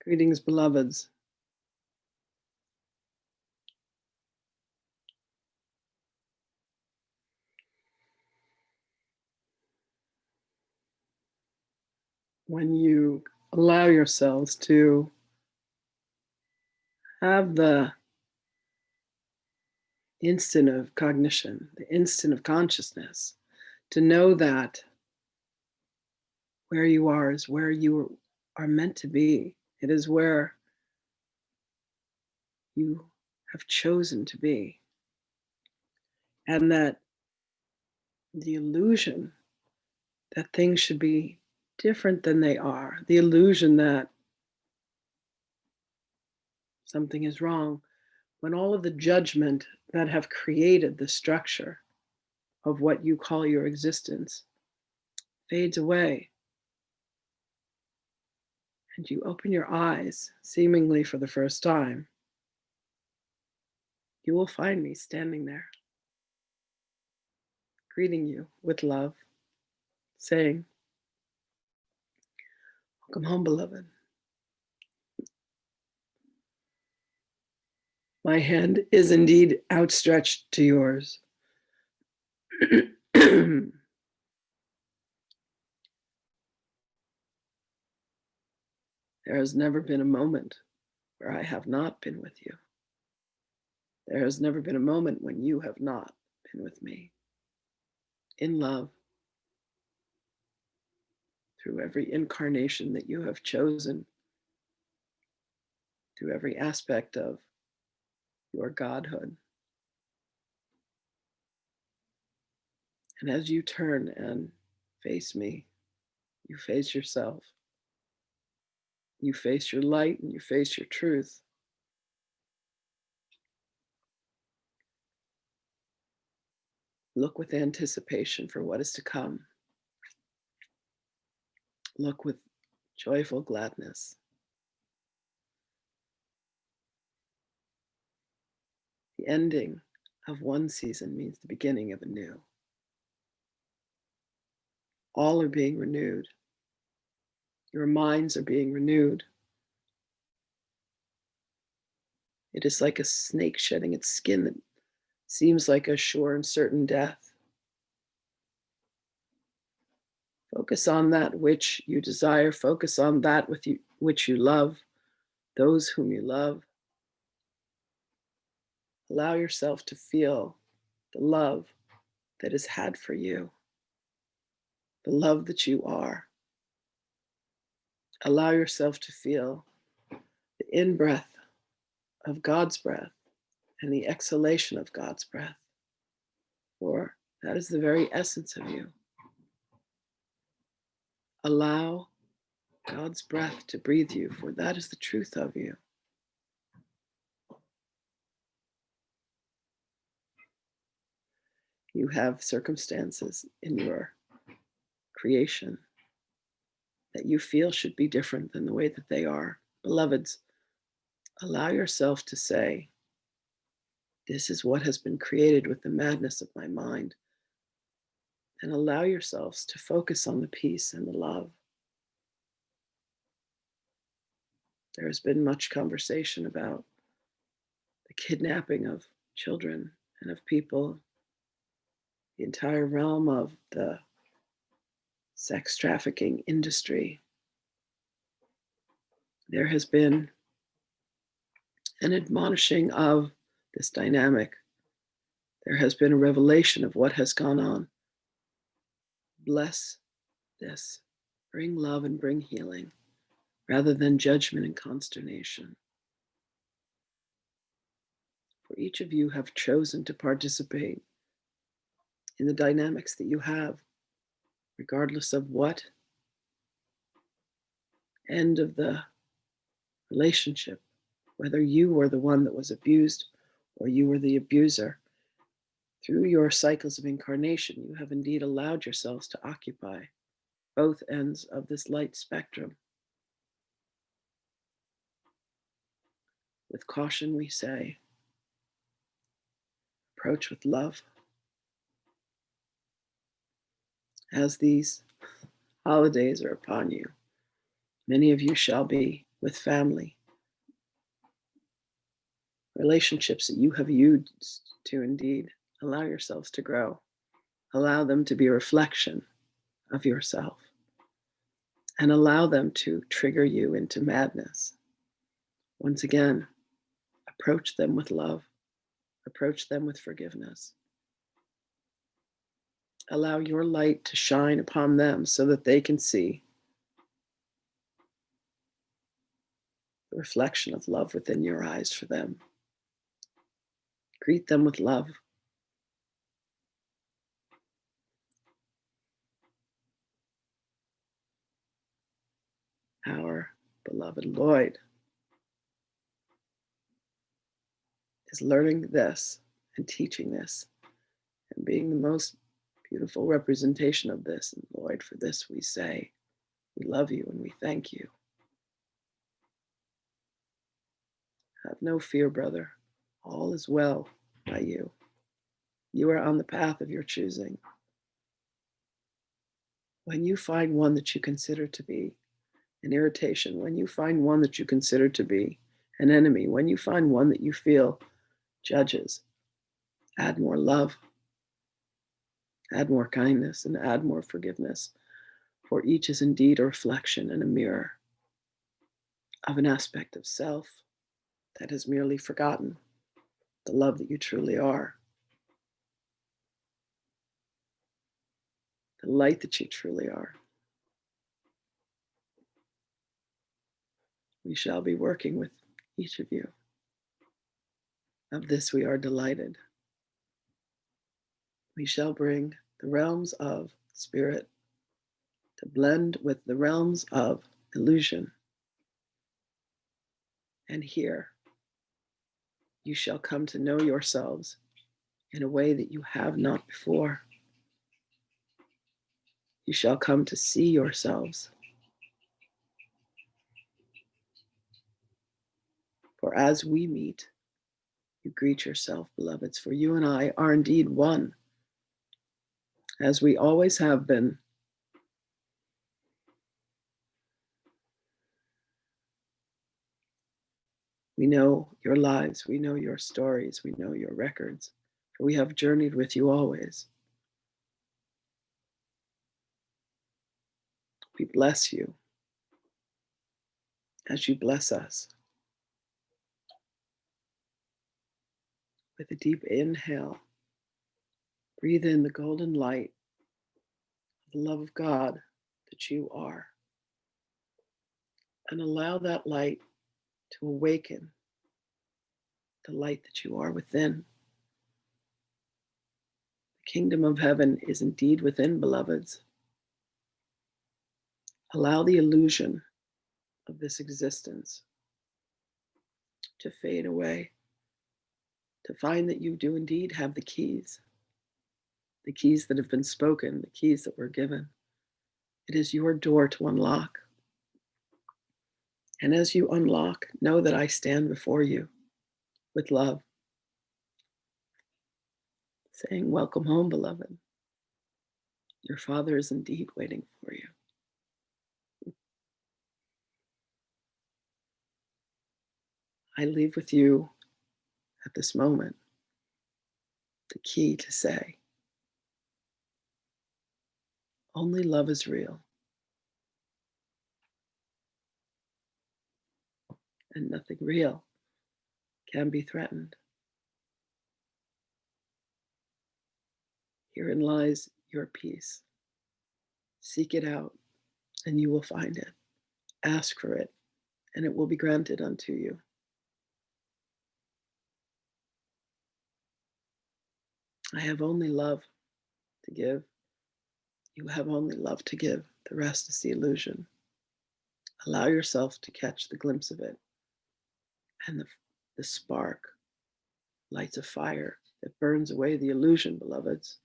Greetings, beloveds. When you allow yourselves to have the instant of cognition, the instant of consciousness, to know that where you are is where you are meant to be. It is where you have chosen to be. And that the illusion that things should be different than they are, the illusion that something is wrong, when all of the judgment that have created the structure of what you call your existence fades away, and you open your eyes, seemingly for the first time, you will find me standing there, greeting you with love, saying, "Welcome home, beloved." My hand is indeed outstretched to yours. There has never been a moment where I have not been with you. There has never been a moment when you have not been with me. In love, through every incarnation that you have chosen, through every aspect of your godhood. And as you turn and face me, you face yourself. You face your light and you face your truth. Look with anticipation for what is to come. Look with joyful gladness. The ending of one season means the beginning of a new. All are being renewed. Your minds are being renewed. It is like a snake shedding its skin that seems like a sure and certain death. Focus on that which you desire. Focus on that which you love, those whom you love. Allow yourself to feel the love that is had for you, the love that you are. Allow yourself to feel the in-breath of God's breath and the exhalation of God's breath, for that is the very essence of you. Allow God's breath to breathe you, for that is the truth of you. You have circumstances in your creation that you feel should be different than the way that they are. Beloveds, allow yourself to say, "This is what has been created with the madness of my mind." And allow yourselves to focus on the peace and the love. There has been much conversation about the kidnapping of children and of people, the entire realm of the sex trafficking industry. There has been an admonishing of this dynamic. There has been a revelation of what has gone on. Bless this. Bring love and bring healing rather than judgment and consternation. For each of you have chosen to participate in the dynamics that you have, regardless of what end of the relationship, whether you were the one that was abused or you were the abuser. Through your cycles of incarnation, you have indeed allowed yourselves to occupy both ends of this light spectrum. With caution, we say, approach with love. As these holidays are upon you, many of you shall be with family, relationships that you have used to indeed allow yourselves to grow. Allow them to be a reflection of yourself and allow them to trigger you into madness. Once again, approach them with love, approach them with forgiveness. Allow your light to shine upon them so that they can see the reflection of love within your eyes for them. Greet them with love. Our beloved Lloyd is learning this and teaching this and being the most beautiful representation of this. And Lloyd, for this we say, we love you and we thank you. Have no fear, brother. All is well by you. You are on the path of your choosing. When you find one that you consider to be an irritation, when you find one that you consider to be an enemy, when you find one that you feel judges, add more love, add more kindness, and add more forgiveness, for each is indeed a reflection and a mirror of an aspect of self that has merely forgotten the love that you truly are, the light that you truly are. We shall be working with each of you. Of this we are delighted. We shall bring the realms of spirit to blend with the realms of illusion. And here you shall come to know yourselves in a way that you have not before. You shall come to see yourselves. For as we meet, you greet yourself, beloveds, for you and I are indeed one, as we always have been. We know your lives, we know your stories, we know your records, for we have journeyed with you always. We bless you as you bless us. With a deep inhale, breathe in the golden light of the love of God that you are, and allow that light to awaken the light that you are within. The kingdom of heaven is indeed within, beloveds. Allow the illusion of this existence to fade away, to find that you do indeed have the keys that have been spoken, the keys that were given. It is your door to unlock. And as you unlock, know that I stand before you with love, saying, welcome home, beloved. Your Father is indeed waiting for you. I leave with you at this moment the key to say, only love is real, and nothing real can be threatened. Herein lies your peace. Seek it out, and you will find it. Ask for it, and it will be granted unto you. I have only love to give. You have only love to give. The rest is the illusion. Allow yourself to catch the glimpse of it, and the spark lights a fire that burns away the illusion, beloveds.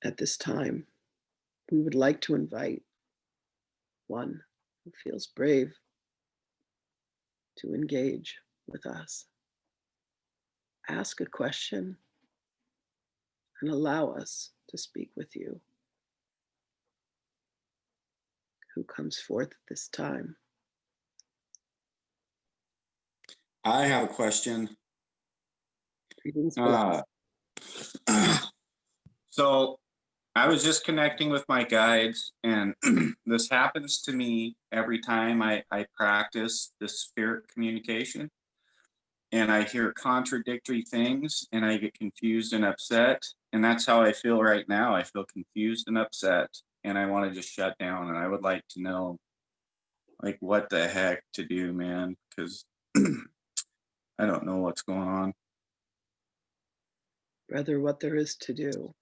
At this time, we would like to invite one who feels brave to engage with us. Ask a question and allow us to speak with you. Who comes forth at this time? I have a question. Greetings, beloved. So I was just connecting with my guides, and this happens to me every time I practice the spirit communication, and I hear contradictory things, and I get confused and upset. And that's how I feel right now. I feel confused and upset, and I want to just shut down. And I would like to know, like, what the heck to do, man, because I don't know what's going on. Brother, what there is to do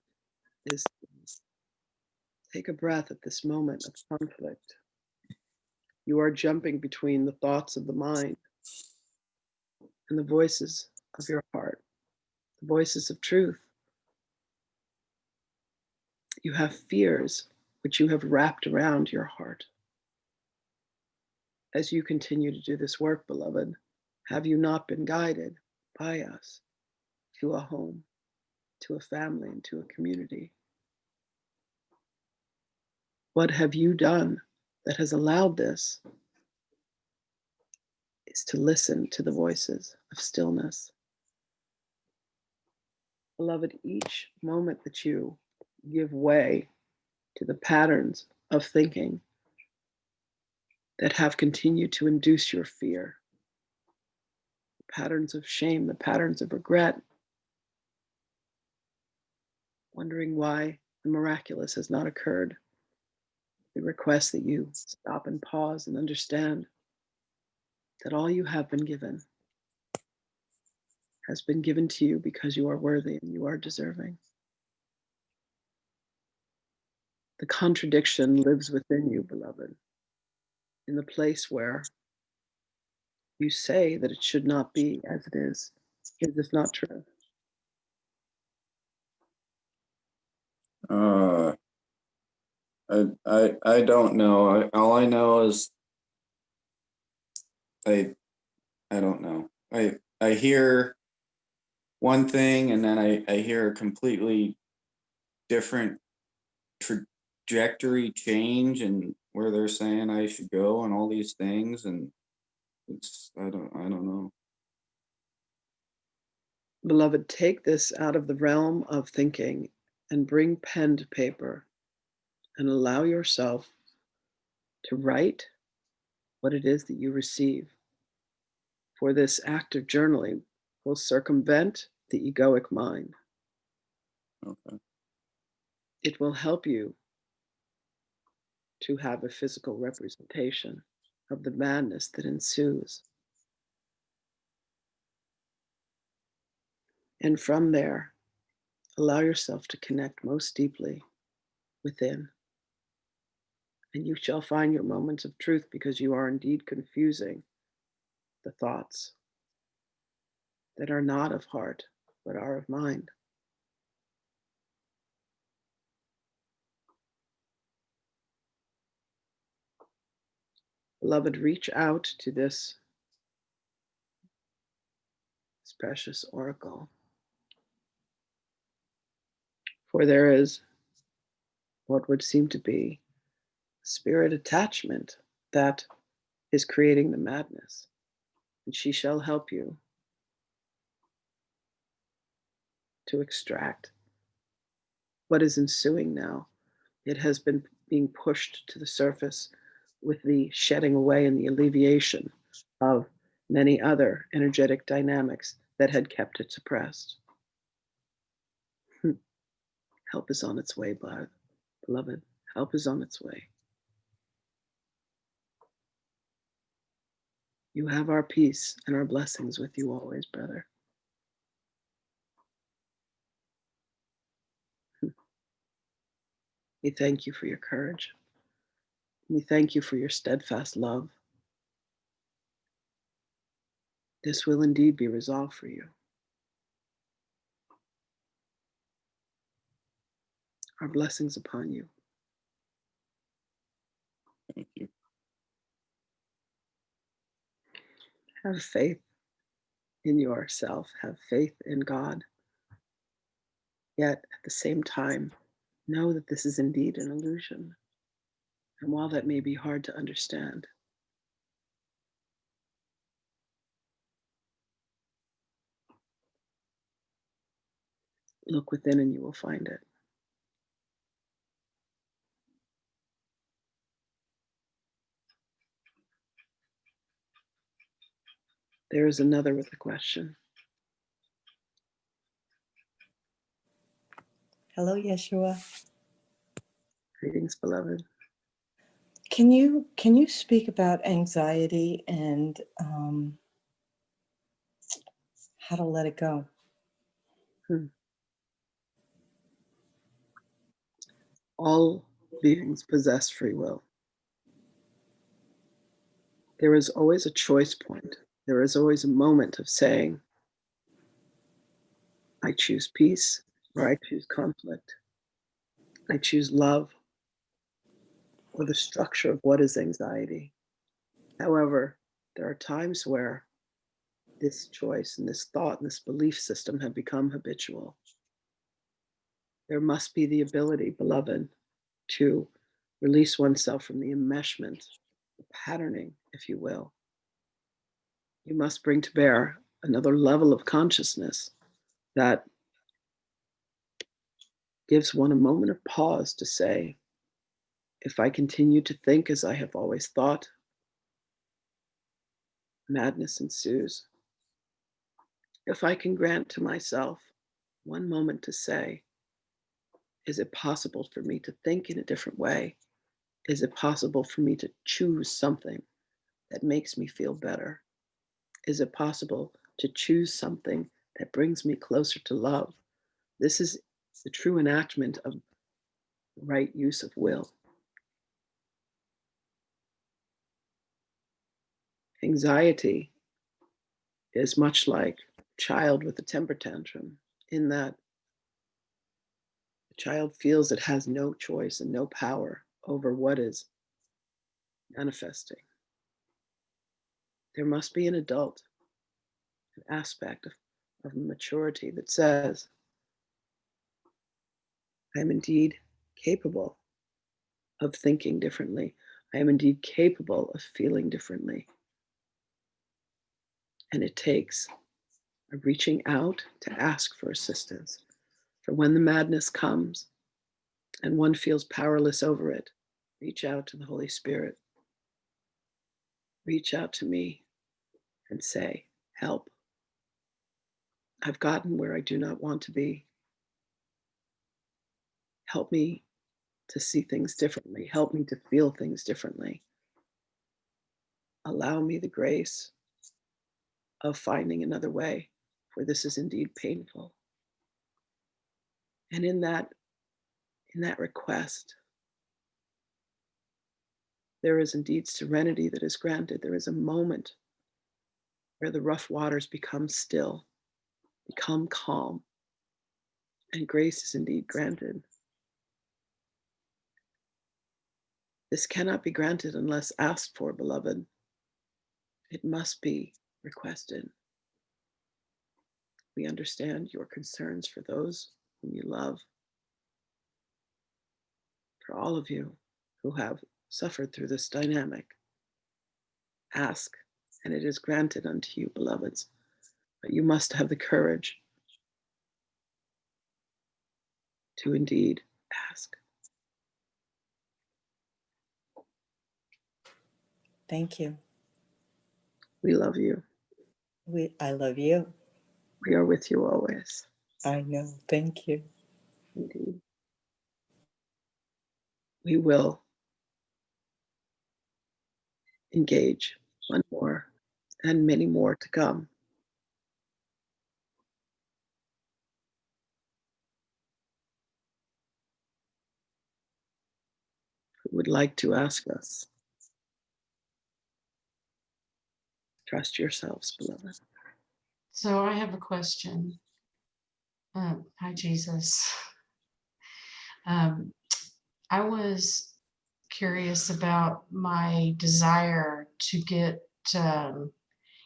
is take a breath at this moment of conflict. You are jumping between the thoughts of the mind and the voices of your heart, the voices of truth. You have fears which you have wrapped around your heart. As you continue to do this work, beloved, have you not been guided by us to a home, to a family, and to a community? What have you done that has allowed this? Is to listen to the voices of stillness. Beloved, each moment that you give way to the patterns of thinking that have continued to induce your fear, the patterns of shame, the patterns of regret, wondering why the miraculous has not occurred, we request that you stop and pause and understand that all you have been given has been given to you because you are worthy and you are deserving. The contradiction lives within you, beloved, in the place where you say that it should not be as it is. Is this not true? Uh, I don't know. All I know is I I don't know. I hear one thing, and then I hear a completely different trajectory change and where they're saying I should go and all these things, and it's I don't know. Beloved, take this out of the realm of thinking and bring pen to paper and allow yourself to write what it is that you receive. For this act of journaling will circumvent the egoic mind. Okay. It will help you to have a physical representation of the madness that ensues. And from there, allow yourself to connect most deeply within. And you shall find your moments of truth because you are indeed confusing the thoughts that are not of heart, but are of mind. Beloved, reach out to this precious oracle, for there is what would seem to be spirit attachment that is creating the madness, and she shall help you to extract what is ensuing now. It has been being pushed to the surface with the shedding away and the alleviation of many other energetic dynamics that had kept it suppressed. Help is on its way, beloved. Help is on its way. You have our peace and our blessings with you always, brother. We thank you for your courage. We thank you for your steadfast love. This will indeed be resolved for you. Our blessings upon you. Thank you. Have faith in yourself. Have faith in God. Yet at the same time, know that this is indeed an illusion. And while that may be hard to understand, look within and you will find it. There is another with a question. Hello, Yeshua. Greetings, beloved. Can you speak about anxiety and how to let it go? All beings possess free will. There is always a choice point. There is always a moment of saying, I choose peace or I choose conflict. I choose love or the structure of what is anxiety. However, there are times where this choice and this thought and this belief system have become habitual. There must be the ability, beloved, to release oneself from the enmeshment, the patterning, if you will. You must bring to bear another level of consciousness that gives one a moment of pause to say, if I continue to think as I have always thought, madness ensues. If I can grant to myself one moment to say, is it possible for me to think in a different way? Is it possible for me to choose something that makes me feel better? Is it possible to choose something that brings me closer to love? This is the true enactment of the right use of will. Anxiety is much like a child with a temper tantrum, in that the child feels it has no choice and no power over what is manifesting. There must be an adult, an aspect of maturity that says, I am indeed capable of thinking differently. I am indeed capable of feeling differently. And it takes a reaching out to ask for assistance. For when the madness comes and one feels powerless over it, reach out to the Holy Spirit. Reach out to me and say, help. I've gotten where I do not want to be. Help me to see things differently. Help me to feel things differently. Allow me the grace of finding another way, for this is indeed painful. And in that request, there is indeed serenity that is granted. There is a moment where the rough waters become still, become calm, and grace is indeed granted. This cannot be granted unless asked for, beloved. It must be requested. We understand your concerns for those whom you love, for all of you who have suffered through this dynamic. Ask, and it is granted unto you, beloveds. But you must have the courage to indeed ask. Thank you. We love you. I love you. We are with you always. I know. Thank you. Indeed. We will engage one more and many more to come. Who would like to ask us? Trust yourselves, beloved. So I have a question. Hi, Jesus. I was curious about my desire to get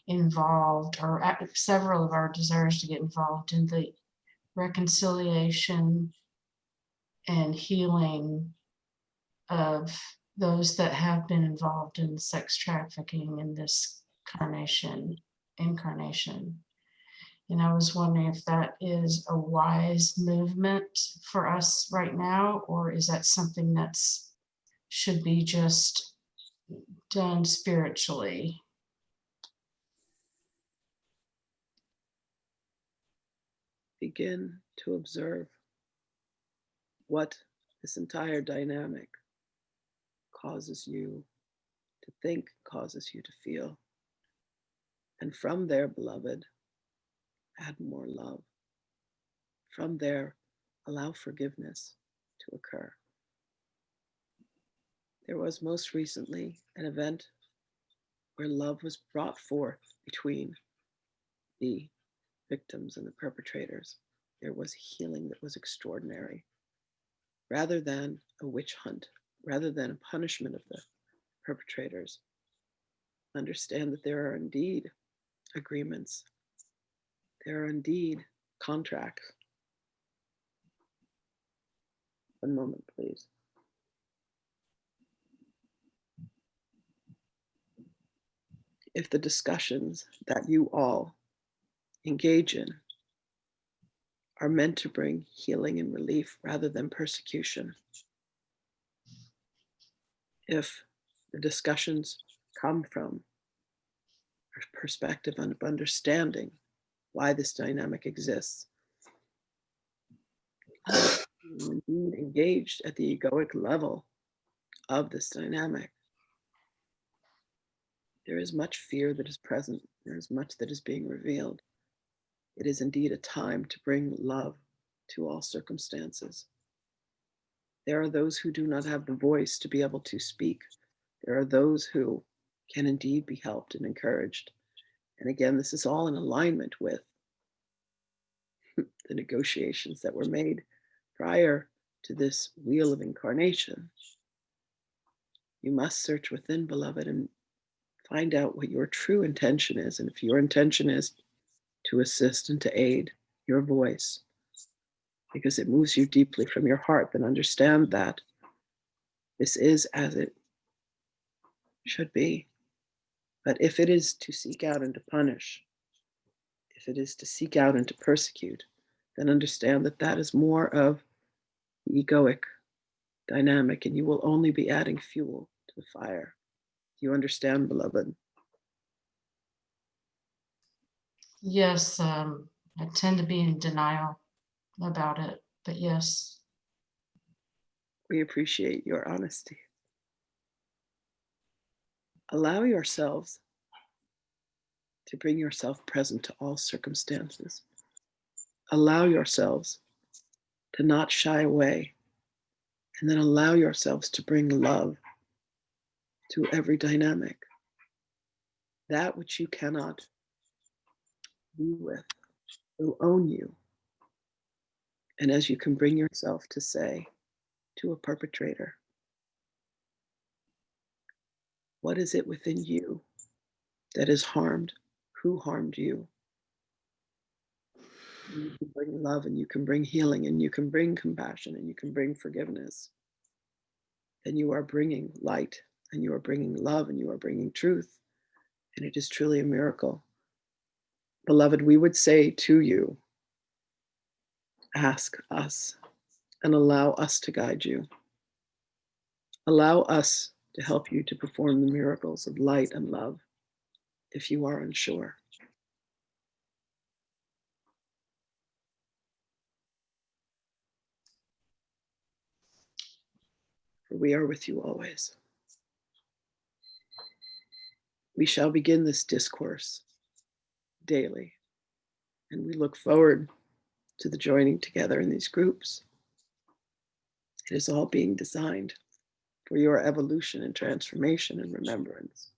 involved, or several of our desires to get involved in the reconciliation and healing of those that have been involved in sex trafficking in this incarnation. And I was wondering if that is a wise movement for us right now, or is that something that's should be just done spiritually? Begin to observe what this entire dynamic causes you to think, causes you to feel. And from there, beloved, add more love. From there, allow forgiveness to occur. There was most recently an event where love was brought forth between the victims and the perpetrators. There was healing that was extraordinary. Rather than a witch hunt, rather than a punishment of the perpetrators, understand that there are indeed agreements. There are indeed contracts. One moment, please. If the discussions that you all engage in are meant to bring healing and relief rather than persecution, if the discussions come from a perspective of understanding why this dynamic exists, indeed engaged at the egoic level of this dynamic, there is much fear that is present. There is much that is being revealed. It is indeed a time to bring love to all circumstances. There are those who do not have the voice to be able to speak. There are those who can indeed be helped and encouraged. And again, this is all in alignment with the negotiations that were made prior to this wheel of incarnation. You must search within, beloved, and find out what your true intention is. And if your intention is to assist and to aid your voice, because it moves you deeply from your heart, then understand that this is as it should be. But if it is to seek out and to punish, if it is to seek out and to persecute, then understand that that is more of the egoic dynamic, and you will only be adding fuel to the fire. Do you understand, beloved? Yes, I tend to be in denial about it, but yes. We appreciate your honesty. Allow yourselves to bring yourself present to all circumstances. Allow yourselves to not shy away, and then allow yourselves to bring love to every dynamic. That which you cannot be with will own you. And as you can bring yourself to say to a perpetrator, what is it within you that is harmed? Who harmed you? And you can bring love, and you can bring healing, and you can bring compassion, and you can bring forgiveness. Then you are bringing light, and you are bringing love, and you are bringing truth. And it is truly a miracle. Beloved, we would say to you, ask us and allow us to guide you. Allow us to help you to perform the miracles of light and love if you are unsure. For we are with you always. We shall begin this discourse daily, and we look forward to the joining together in these groups. It is all being designed for your evolution and transformation and remembrance.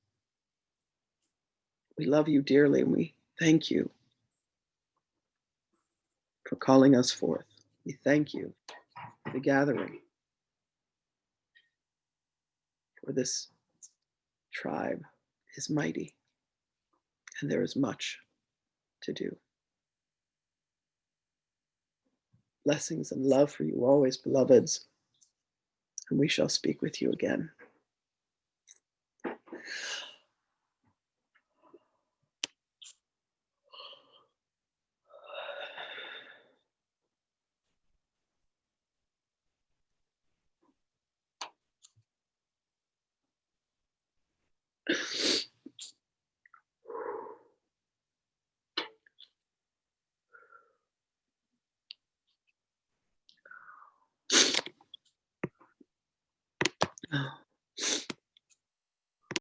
We love you dearly, and we thank you for calling us forth. We thank you for the gathering, for this tribe is mighty, and there is much to do. Blessings and love for you always, beloveds, and we shall speak with you again.